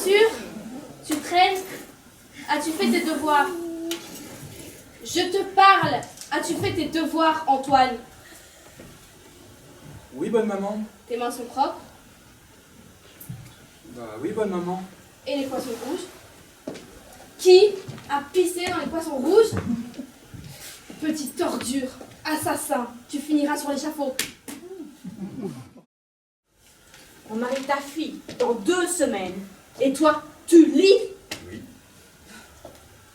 sûr? Tu traînes? As-tu fait tes devoirs? Je te parle! As-tu fait tes devoirs, Antoine? Oui, bonne maman. Tes mains sont propres? Bah oui, bonne maman. Et les poissons rouges? Qui a pissé dans les poissons rouges? Petite ordure, assassin, tu finiras sur l'échafaud. On marie ta fille dans 2 semaines. Et toi, tu lis? Oui.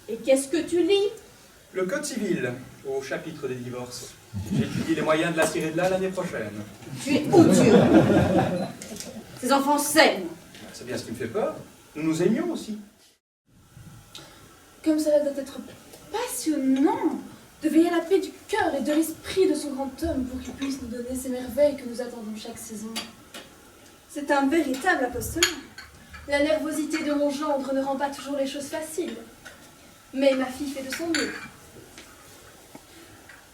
Et qu'est-ce que tu lis? Le code civil, au chapitre des divorces. J'étudie les moyens de la tirer de là l'année prochaine. Tu es odieux. Ces enfants s'aiment. C'est bien ce qui me fait peur. Nous nous aimions aussi. Comme cela doit être passionnant de veiller à la paix du cœur et de l'esprit de son grand homme pour qu'il puisse nous donner ces merveilles que nous attendons chaque saison. C'est un véritable apostolat. La nervosité de mon gendre ne rend pas toujours les choses faciles. Mais ma fille fait de son mieux.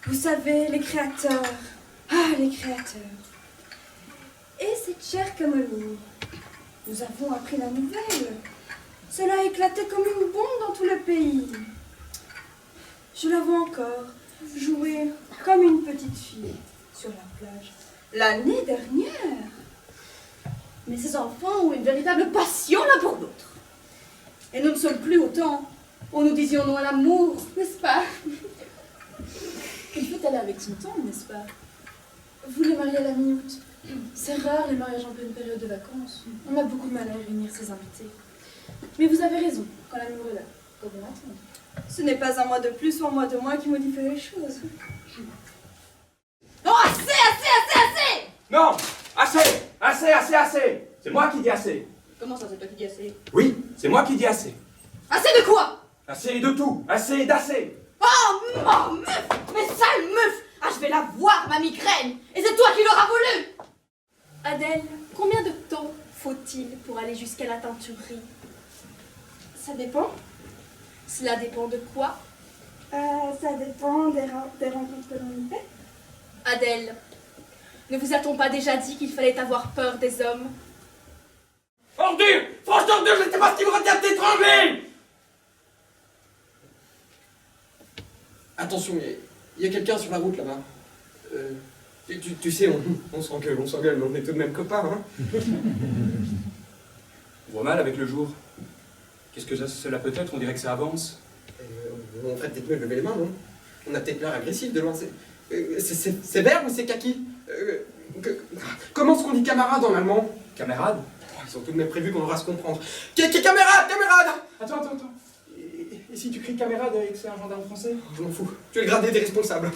Vous savez, les créateurs. Ah, les créateurs. Et cette chère Camomille. Nous avons appris la nouvelle. Cela a éclaté comme une bombe dans tout le pays. Je la vois encore jouer comme une petite fille sur la plage l'année dernière. Mais ces enfants ont une véritable passion l'un pour l'autre. Et nous ne sommes plus au temps où nous disions non à l'amour, n'est-ce pas? Il faut aller avec son temps, n'est-ce pas? Vous les mariez à la mi-août. C'est rare les mariages en pleine période de vacances. On a beaucoup de mal à réunir ses invités. Mais vous avez raison, quand l'amour est là, comme on attend. Ce n'est pas un mois de plus ou un mois de moins qui modifie les choses. Oh, assez! Non! Assez! C'est moi qui dis assez. Comment ça, c'est toi qui dis assez? Oui, c'est moi qui dis assez. Assez de quoi? Assez de tout. Assez d'assez. Oh, meuf! Mais sale meuf! Ah, je vais la voir, ma migraine! Et c'est toi qui l'auras voulu! Adèle, combien de temps faut-il pour aller jusqu'à la teinturerie? Ça dépend. Cela dépend de quoi? Ça dépend des rencontres que l'on y fait. Adèle, ne vous a-t-on pas déjà dit qu'il fallait avoir peur des hommes? Ordure! Franche ordure, je ne sais pas ce qui vous retient de t'étrangler! Attention, il y a quelqu'un sur la route là-bas. Tu sais, on s'engueule, mais on est tout de même copains, hein. On voit mal avec le jour. Qu'est-ce que cela peut être? On dirait que ça avance. On ferait peut-être mieux de lever les mains, non? On a peut-être l'air agressif de lancer. C'est vert ou c'est kaki? Comment est-ce qu'on dit camarade en allemand? Camarade? Ils ont tout de même prévu qu'on devra se comprendre. Camarade! Attends. Et si tu cries camarade et que c'est un gendarme français? Je m'en fous. Tu es le gradé des responsables.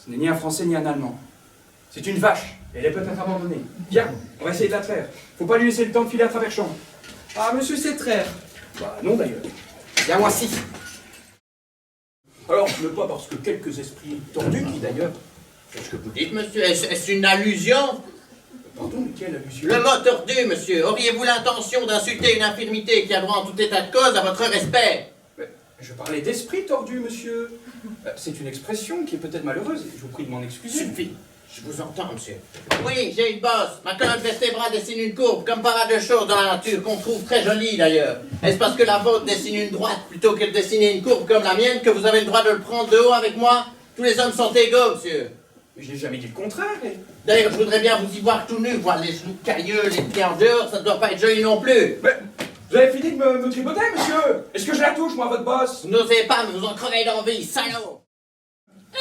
Ce n'est ni un français ni un allemand. C'est une vache. Elle est peut-être abandonnée. Viens, on va essayer de la traire. Faut pas lui laisser le temps de filer à travers champs. Ah, monsieur, c'est traire. Bah non d'ailleurs. Viens, moi, si. Alors, ne pas parce que quelques esprits tordus qui d'ailleurs... Qu'est-ce que vous dites, monsieur? Est-ce une allusion? Pardon, mais quelle allusion? Le mot tordu, monsieur. Auriez-vous l'intention d'insulter une infirmité qui a droit en tout état de cause à votre respect? Mais je parlais d'esprit tordu, monsieur. C'est une expression qui est peut-être malheureuse, et je vous prie de m'en excuser. Suffit. Je vous entends, monsieur. Oui, j'ai une bosse. Ma colonne vertébrale dessine une courbe, comme pas mal de choses dans la nature, qu'on trouve très jolie d'ailleurs. Est-ce parce que la vôtre dessine une droite plutôt que de dessiner une courbe comme la mienne que vous avez le droit de le prendre de haut avec moi? Tous les hommes sont égaux, monsieur. Mais je n'ai jamais dit le contraire. D'ailleurs, je voudrais bien vous y voir tout nu, voir les genoux cailleux, les pieds en dehors, ça ne doit pas être joli non plus. Mais vous avez fini de me tripoter, monsieur? Est-ce que je la touche, moi, votre bosse? Vous n'osez pas, mais vous en crevez d'envie, salaud.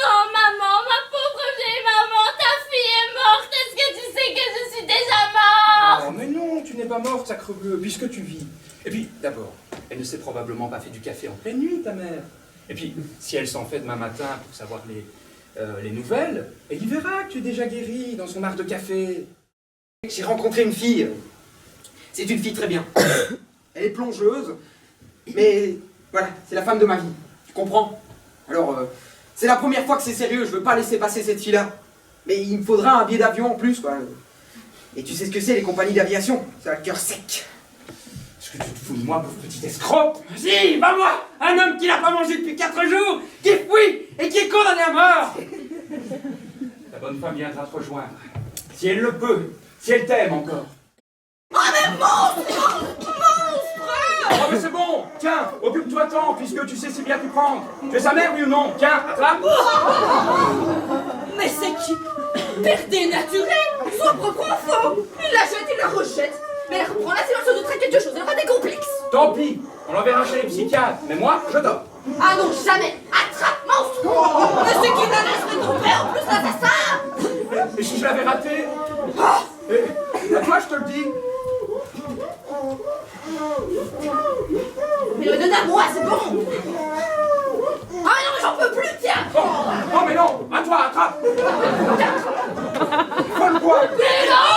Oh maman, ma pauvre vieille maman, ta fille est morte. Est-ce que tu sais que je suis déjà morte? Oh, mais non, tu n'es pas morte, sacre bleu, puisque tu vis. Et puis, d'abord, elle ne s'est probablement pas fait du café en pleine nuit, ta mère. Et puis, si elle s'en fait demain matin pour savoir les nouvelles, elle y verra que tu es déjà guéri dans son art de café. J'ai rencontré une fille. C'est une fille très bien. Elle est plongeuse, mais voilà, c'est la femme de ma vie. Tu comprends? Alors, c'est la première fois que c'est sérieux, je veux pas laisser passer cette fille-là. Mais il me faudra un billet d'avion en plus, quoi. Et tu sais ce que c'est, les compagnies d'aviation? Ça a le cœur sec. Est-ce que tu te fous de moi, pauvre petit escroc? Si, va moi, un homme qui n'a pas mangé depuis 4 jours, qui fuit et qui est condamné à mort. Ta bonne femme viendra te rejoindre. Si elle le peut, si elle t'aime encore. Oh mais Oh, mais c'est bon! Tiens, occupe-toi-t'en, puisque tu sais si bien t'y prendre. Tu es sa mère, oui ou non? Tiens, attrape! Mais c'est qui? Père dénaturé! Son propre enfant! Il la jette, il la rejette! Mais elle reprend la silence de très quelque chose, elle aura des complexes! Tant pis, on l'enverra chez les psychiatres, mais moi, je dors. Ah non, jamais! Attrape, monstre! Mais c'est qui la laisse me tromper en plus l'assassin! Et si je l'avais raté? Et à toi, je te le dis. Mais le donne à moi, c'est bon! Ah non, mais j'en peux plus, tiens! Oh, mais non, à toi, attrape! Vole-toi! Mais non!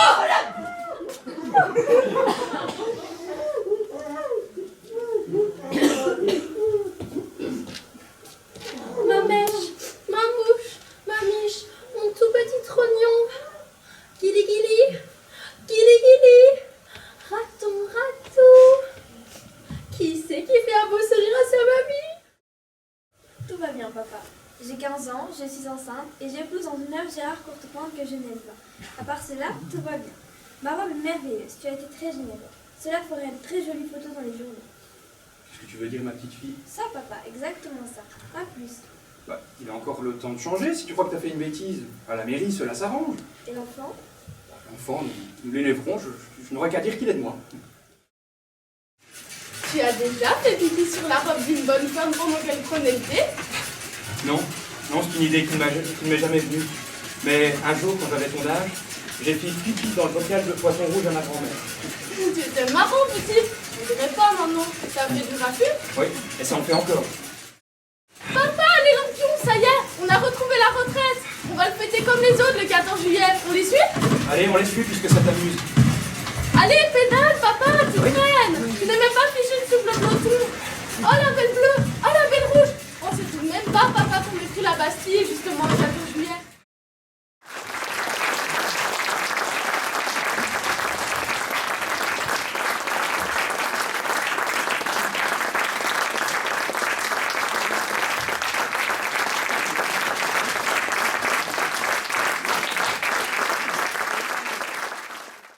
Ma mèche, ma mouche, ma miche, mon tout petit trognon. Guili guili, guili guili, raton raton. Qui c'est qui fait un beau sourire à sa mamie? Tout va bien, papa. J'ai 15 ans, je suis enceinte et j'épouse en honneur Gérard Courtepointe que je n'aime pas. À part cela, tout va bien. Ma robe est merveilleuse, tu as été très généreux. Cela ferait une très jolie photo dans les journaux. Qu'est-ce que tu veux dire, ma petite fille? Ça, papa, exactement ça. Pas plus. Bah, il a encore le temps de changer si tu crois que t'as fait une bêtise. À la mairie, cela s'arrange. Et l'enfant? L'enfant, nous l'élèverons, je n'aurai qu'à dire qu'il est de moi. Tu as déjà fait pipi sur la robe d'une bonne femme pendant qu'elle prenait le thé? Non, non, c'est une idée qui ne m'est jamais venue. Mais un jour, quand j'avais ton âge, j'ai fait pipi dans le bocal de poisson rouge à ma grand-mère. Tu étais marrant, petit. On dirait pas maintenant. Ça fait du raffut? Oui, et ça en fait encore. Papa, les lampions, ça y est, on a retrouvé la retraite. On va le fêter comme les autres le 14 juillet. On les suit? Allez, on les suit puisque ça t'amuse. Allez, pédale, papa, tu traînes. Tu n'es même pas fiché de souffle autour. Oh, la belle bleue. Oh, la belle rouge. On sait tout de même pas, papa, qu'on ait pris la Bastille justement le 14 juillet.